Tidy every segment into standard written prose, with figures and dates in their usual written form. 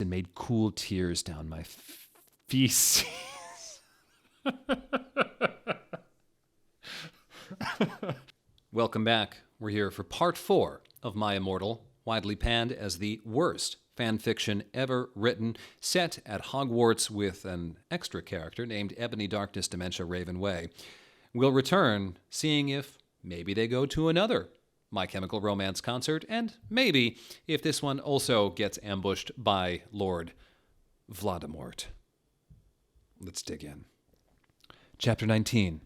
and made cool tears down my feces. Welcome back. We're here for part 4 of My Immortal, widely panned as the worst fan fiction ever written, set at Hogwarts with an extra character named Ebony Darkness Dementia Raven Way. We'll return, seeing if maybe they go to another My Chemical Romance concert, and maybe if this one also gets ambushed by Lord Voldemort. Let's dig in. Chapter 19.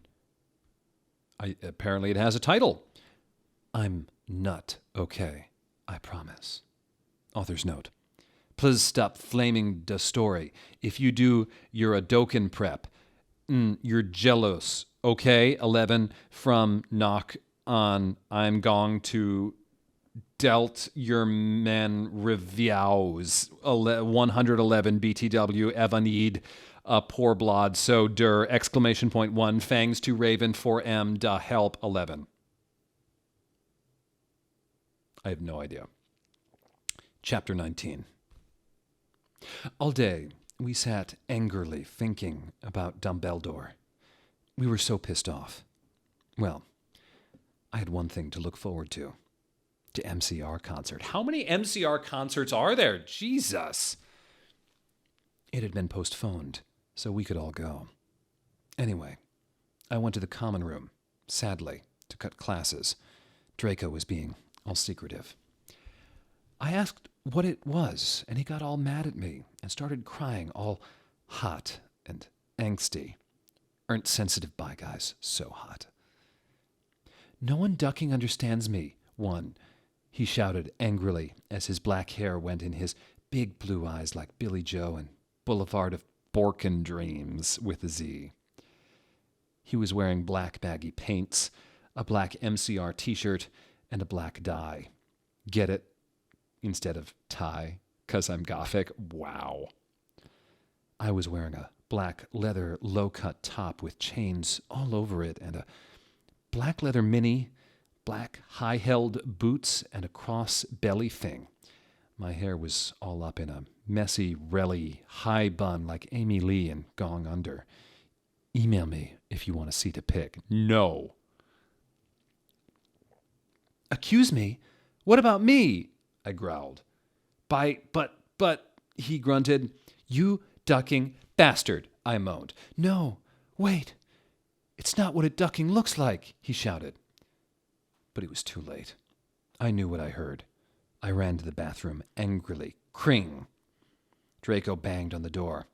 Apparently it has a title. I'm not okay, I promise. Author's note. Please stop flaming the story. If you do, you're a Dokken prep. You're jealous. Okay, 11 from knock on. I'm going to dealt your men reviews. 111 BTW Evanid. Poor blood, so der, exclamation point 1, fangs to Raven, 4M, da help, 11. I have no idea. Chapter 19. All day, we sat angrily thinking about Dumbledore. We were so pissed off. Well, I had one thing to look forward to MCR concert. How many MCR concerts are there? Jesus! It had been postponed, so we could all go. Anyway, I went to the common room, sadly, to cut classes. Draco was being all secretive. I asked what it was, and he got all mad at me and started crying, all hot and angsty. Aren't sensitive bi guys so hot? No one ducking understands me, one, he shouted angrily as his black hair went in his big blue eyes like Billy Joe and Boulevard of Borkin Dreams with a Z. He was wearing black baggy paints, a black MCR t-shirt, and a black dye. Get it? Instead of tie, 'cause I'm gothic. Wow. I was wearing a black leather low-cut top with chains all over it and a black leather mini, black high-held boots, and a cross belly thing. My hair was all up in a messy, relly, high bun like Amy Lee in Gone Under. Email me if you want to see the pic. No. Accuse me? What about me? I growled. But, he grunted. You ducking bastard, I moaned. No, wait. It's not what a ducking looks like, he shouted. But it was too late. I knew what I heard. I ran to the bathroom angrily. Cring! Draco banged on the door.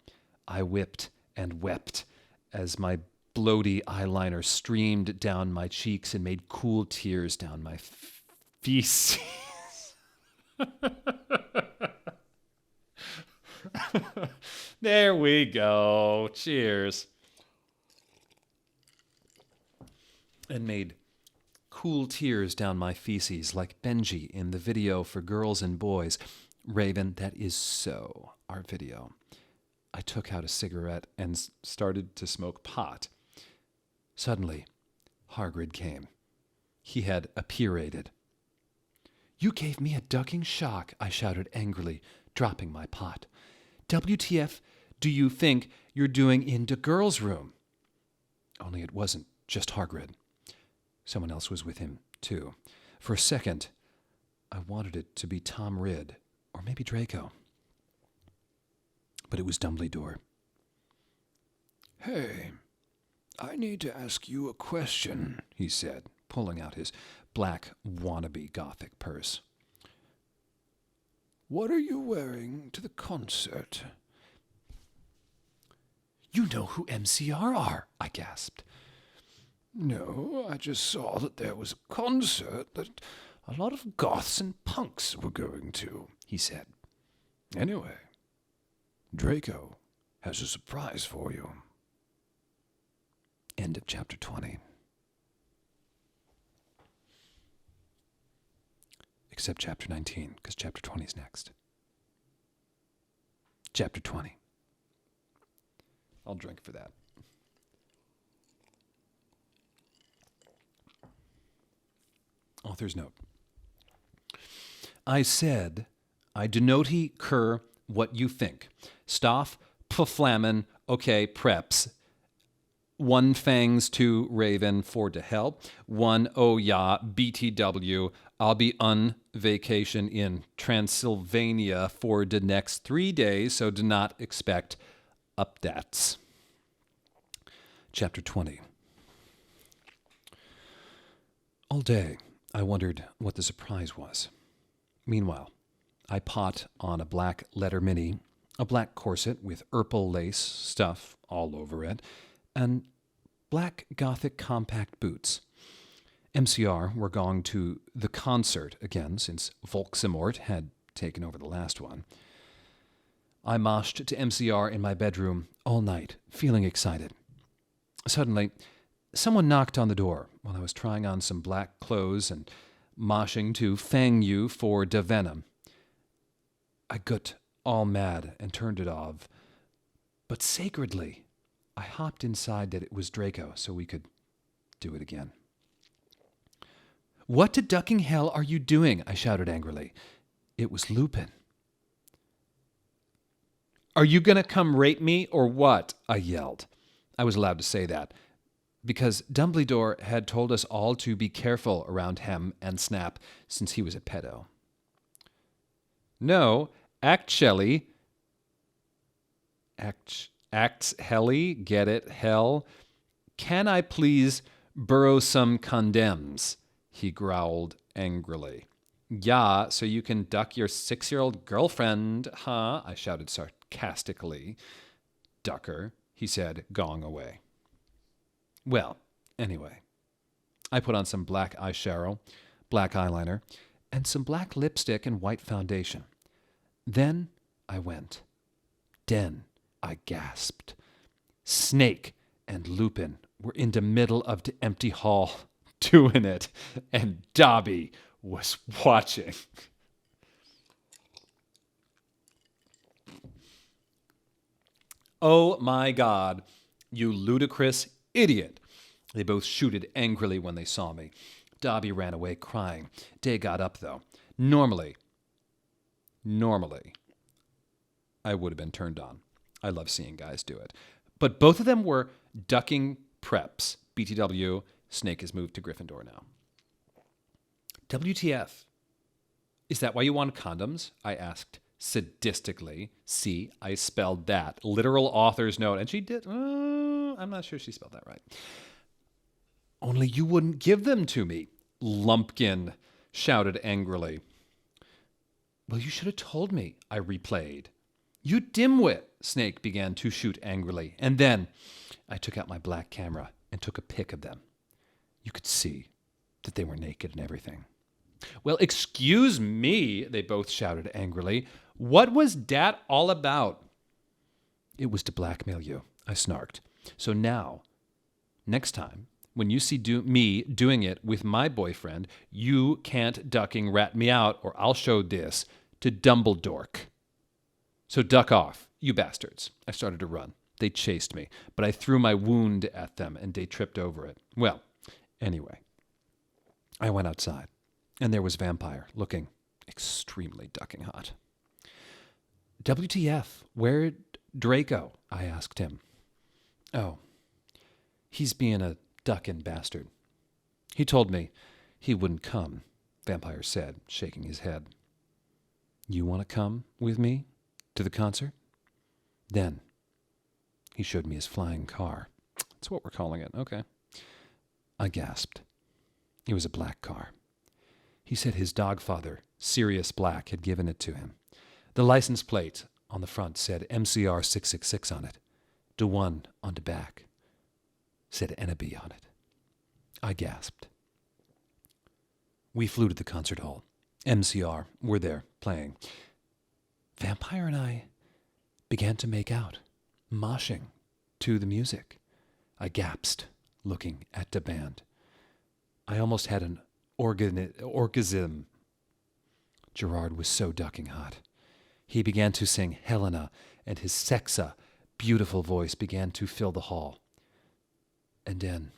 I whipped and wept as my bloaty eyeliner streamed down my cheeks and made cool tears down my feces. There we go. Cheers. And made cool tears down my feces like Benji in the video for Girls and Boys. Raven, that is so our video. I took out a cigarette and started to smoke pot. Suddenly, Hagrid came. He had appurated. You gave me a ducking shock, I shouted angrily, dropping my pot. WTF do you think you're doing in the girls' room? Only it wasn't just Hagrid. Someone else was with him, too. For a second, I wanted it to be Tom Ridd, or maybe Draco. But it was Dumbledore. Hey, I need to ask you a question, he said, pulling out his black wannabe gothic purse. What are you wearing to the concert? You know who MCR are, I gasped. No, I just saw that there was a concert that a lot of goths and punks were going to, he said. Anyway, Draco has a surprise for you. End of chapter 20. Except chapter 19, because chapter 20 is next. Chapter 20. I'll drink for that. Author's note. I said, I denoti cur what you think. Stoff, pflammen, okay, preps. One fangs to Raven for to hell. One oh yeah, BTW. I'll be on vacation in Transylvania for the next 3 days, so do not expect updates. Chapter 20. All day, I wondered what the surprise was. Meanwhile, I pot on a black leather mini, a black corset with Urpel lace stuff all over it, and black Gothic compact boots. MCR were going to the concert again since Volksimort had taken over the last one. I moshed to MCR in my bedroom all night, feeling excited. Suddenly, someone knocked on the door while I was trying on some black clothes and moshing to Fang Yu for De Venom. I got all mad and turned it off, but sacredly, I hopped inside that it was Draco so we could do it again. What to ducking hell are you doing? I shouted angrily. It was Lupin. Are you going to come rape me or what? I yelled. I was allowed to say that because Dumbledore had told us all to be careful around Hem and Snap since he was a pedo. No, actually, acts helly, get it, hell. Can I please burrow some condoms? He growled angrily. Yeah, so you can duck your 6-year-old girlfriend, huh? I shouted sarcastically. Ducker, he said, going away. Well, anyway, I put on some black eyeshadow, black eyeliner, and some black lipstick and white foundation. Then I went. Den, I gasped. Snake and Lupin were in the middle of the empty hall doing it, and Dobby was watching. Oh my God, you ludicrous idiot. They both shooted angrily when they saw me. Dobby ran away crying. Day got up, though. Normally, I would have been turned on. I love seeing guys do it. But both of them were ducking preps. BTW, Snake has moved to Gryffindor now. WTF? Is that why you want condoms? I asked sadistically. See, I spelled that. Literal author's note. And she did. I'm not sure she spelled that right. Only you wouldn't give them to me, Lumpkin shouted angrily. Well, you should have told me, I replayed. You dimwit, Snake began to shoot angrily. And then I took out my black camera and took a pic of them. You could see that they were naked and everything. Well, excuse me, they both shouted angrily. What was that all about? It was to blackmail you, I snarked. So now, next time, when you see me doing it with my boyfriend, you can't ducking rat me out or I'll show this to Dumbledore. So duck off, you bastards. I started to run. They chased me, but I threw my wound at them and they tripped over it. Well, anyway, I went outside and there was Vampire looking extremely ducking hot. WTF, where'd Draco? I asked him. Oh, he's being a duckin' bastard. He told me he wouldn't come, Vampire said, shaking his head. You want to come with me to the concert? Then he showed me his flying car. That's what we're calling it. Okay. I gasped. It was a black car. He said his dogfather, Sirius Black, had given it to him. The license plate on the front said MCR 666 on it. The one on the back said Ennaby on it. I gasped. We flew to the concert hall. MCR were there, playing. Vampire and I began to make out, moshing to the music. I gasped, looking at the band. I almost had an orgasm. Gerard was so ducking hot. He began to sing Helena, and his sexa, beautiful voice began to fill the hall. And then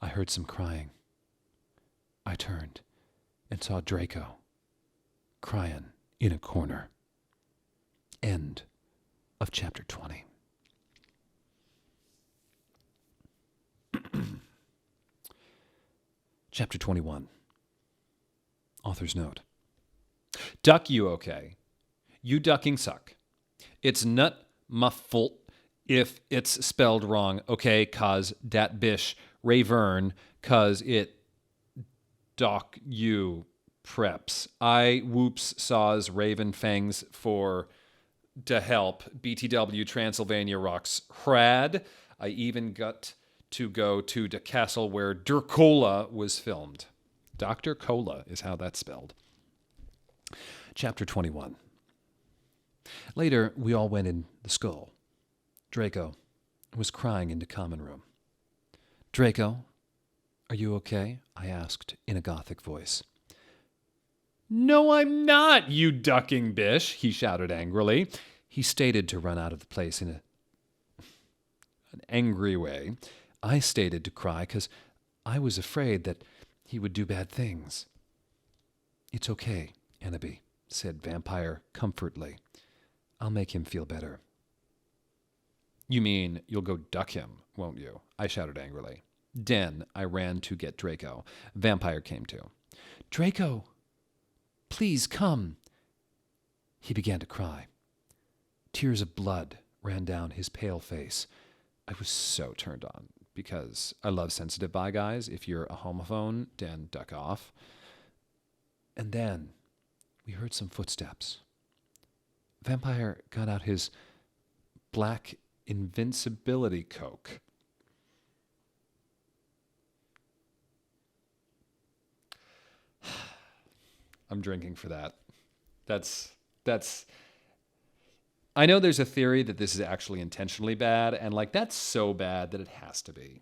I heard some crying. I turned and saw Draco crying in a corner. End of chapter 20. Chapter 21. Author's note. Duck you okay. You ducking suck. It's not my fault if it's spelled wrong, okay, cause dat bish Ravern, cause it dock you preps. I whoops saws Raven Fangs for to help BTW Transylvania Rocks Hrad. I even got to go to the castle where Durkola was filmed. Dr. Cola is how that's spelled. Chapter 21. Later, we all went in the skull. Draco was crying in the common room. Draco, are you okay? I asked in a gothic voice. No, I'm not, you ducking bish, he shouted angrily. He stated to run out of the place in an angry way. I stated to cry because I was afraid that he would do bad things. It's okay, Ennaby, said Vampire comfortably. I'll make him feel better. You mean you'll go duck him, won't you? I shouted angrily. Den, I ran to get Draco. Vampire came too. Draco, please come. He began to cry. Tears of blood ran down his pale face. I was so turned on because I love sensitive bi guys. If you're a homophone, then duck off. And then we heard some footsteps. Vampire got out his black Invisibility Coke. I'm drinking for that. That's I know there's a theory that this is actually intentionally bad, and like that's so bad that it has to be.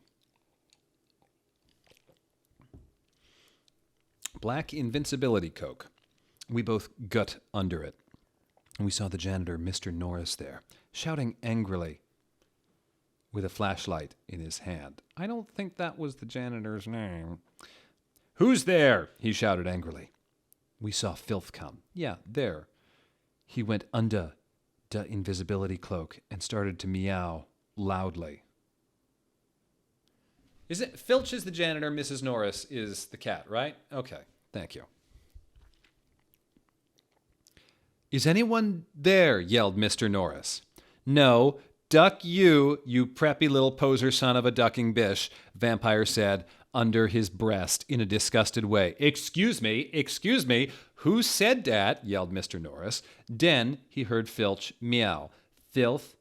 Black Invincibility Coke. We both gut under it. And we saw the janitor, Mr. Norris, there, shouting angrily with a flashlight in his hand. I don't think that was the janitor's name. Who's there? He shouted angrily. We saw Filth come. Yeah, there. He went under the invisibility cloak and started to meow loudly. Is it Filch is the janitor, Mrs. Norris is the cat, right? Okay, thank you. Is anyone there? Yelled Mr. Norris. No, duck you preppy little poser son of a ducking bish, Vampire said under his breast in a disgusted way. Excuse me, who said that? Yelled Mr. Norris. Den he heard Filch meow. Filth,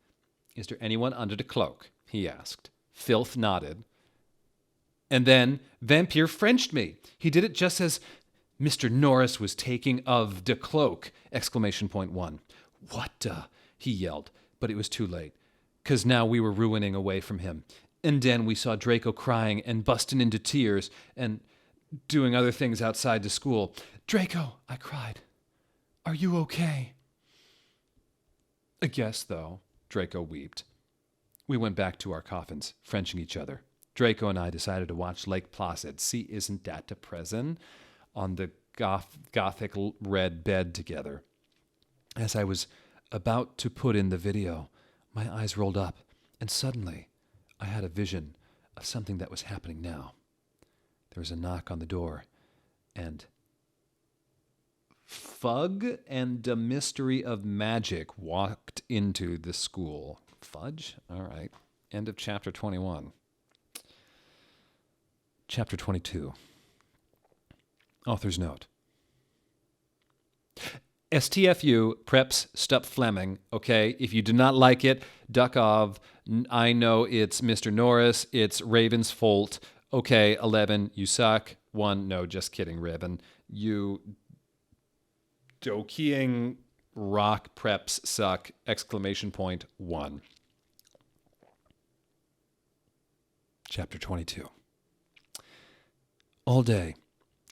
is there anyone under the cloak? He asked. Filth nodded. And then Vampire Frenched me. He did it just as Mr. Norris was taking of the cloak! Exclamation point 1. What the? He yelled, but it was too late, 'cause now we were ruining away from him. And then we saw Draco crying and busting into tears and doing other things outside the school. Draco, I cried. Are you okay? I guess, though, Draco wept. We went back to our coffins, Frenching each other. Draco and I decided to watch Lake Placid. See, isn't that the prison? On the gothic red bed together. As I was about to put in the video, my eyes rolled up, and suddenly I had a vision of something that was happening now. There was a knock on the door, and Fug and the Mystery of Magic walked into the school. Fudge? All right. End of chapter 21. Chapter 22. Author's note. STFU, preps, stup Fleming, okay? If you do not like it, duck off. I know it's Mr. Norris, it's Raven's fault. Okay, 11, you suck. 1, no, just kidding, Raven. You dokiing rock preps suck, exclamation point 1. Chapter 22. All day,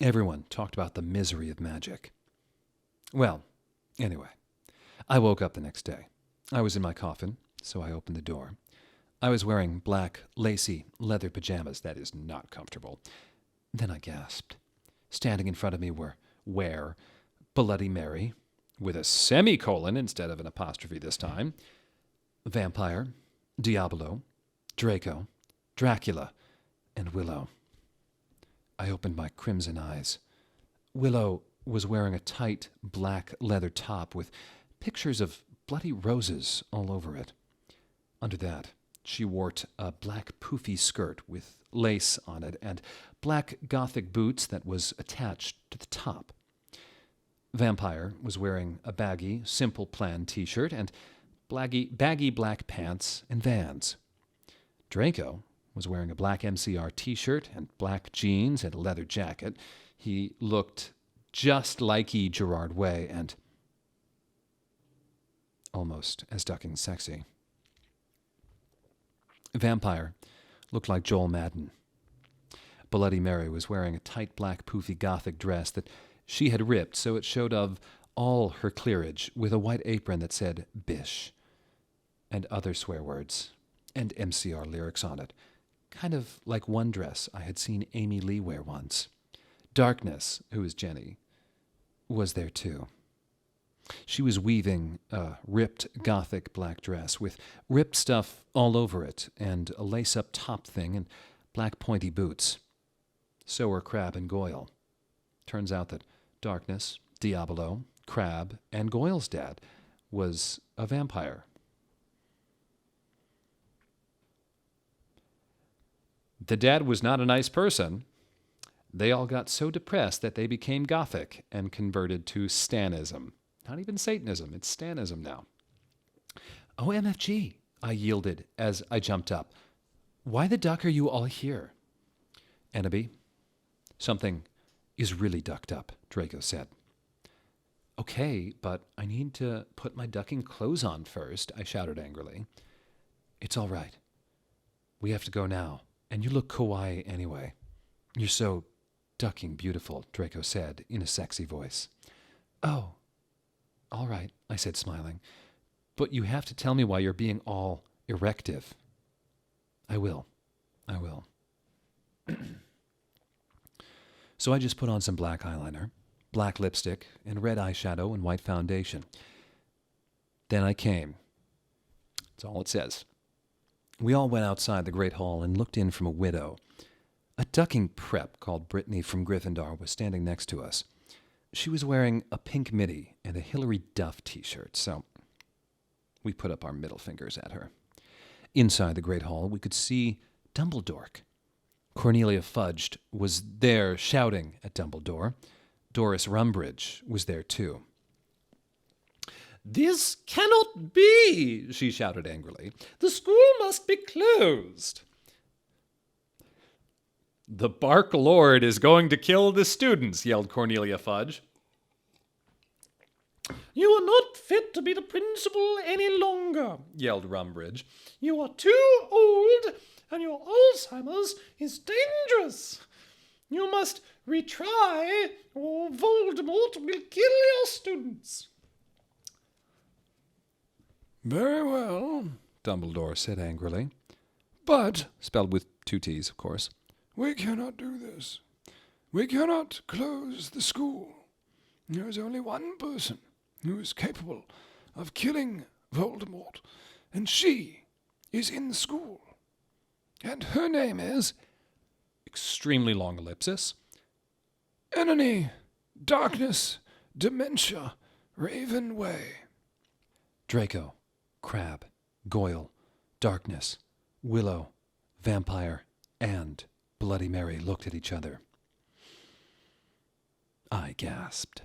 everyone talked about the misery of magic. Well, anyway, I woke up the next day. I was in my coffin, so I opened the door. I was wearing black, lacy, leather pajamas. That is not comfortable. Then I gasped. Standing in front of me were Bloody Mary, with a semicolon instead of an apostrophe this time. Vampire, Diabolo, Draco, Dracula, and Willow. I opened my crimson eyes. Willow was wearing a tight black leather top with pictures of bloody roses all over it. Under that, she wore a black poofy skirt with lace on it and black Gothic boots that was attached to the top. Vampire was wearing a baggy, simple plan t-shirt and baggy black pants and Vans. Draco was wearing a black MCR t-shirt and black jeans and a leather jacket. He looked just like Gerard Way and almost as ducking sexy. Vampire looked like Joel Madden. Bloody Mary was wearing a tight black poofy Gothic dress that she had ripped so it showed of all her clearage with a white apron that said Bish and other swear words and MCR lyrics on it, kind of like one dress I had seen Amy Lee wear once. Darkness, who is Jenny, was there too. She was weaving a ripped Gothic black dress with ripped stuff all over it and a lace-up top thing and black pointy boots. So were Crab and Goyle. Turns out that Darkness, Diabolo, Crab, and Goyle's dad was a vampire. The dad was not a nice person. They all got so depressed that they became Gothic and converted to Stanism. Not even Satanism, it's Stanism now. OMFG, I yielded as I jumped up. Why the duck are you all here? Ennaby, something is really ducked up, Draco said. Okay, but I need to put my ducking clothes on first, I shouted angrily. It's all right. We have to go now, and you look kawaii anyway. You're so ducking beautiful, Draco said in a sexy voice. Oh, all right, I said, smiling. But you have to tell me why you're being all erective. I will. So I just put on some black eyeliner, black lipstick, and red eyeshadow and white foundation. Then I came. That's all it says. We all went outside the great hall and looked in from a window. A ducking prep called Brittany from Gryffindor was standing next to us. She was wearing a pink midi and a Hilary Duff t-shirt, so we put up our middle fingers at her. Inside the great hall, we could see Dumbledore. Cornelia Fudge was there shouting at Dumbledore. Doris Rumbridge was there too. "This cannot be," she shouted angrily. "The school must be closed." "The Bark Lord is going to kill the students," yelled Cornelia Fudge. "You are not fit to be the principal any longer," yelled Rumbridge. "You are too old, and your Alzheimer's is dangerous. You must retry, or Voldemort will kill your students." "Very well," Dumbledore said angrily. "But," spelled with 2 T's, of course, "we cannot do this. We cannot close the school. There is only one person who is capable of killing Voldemort, and she is in the school. And her name is," extremely long ellipsis, "Enemy, Darkness, Dementia, Raven Way." Draco, Crab, Goyle, Darkness, Willow, Vampire, and Bloody Mary looked at each other. I gasped.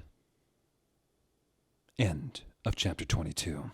End of chapter 22.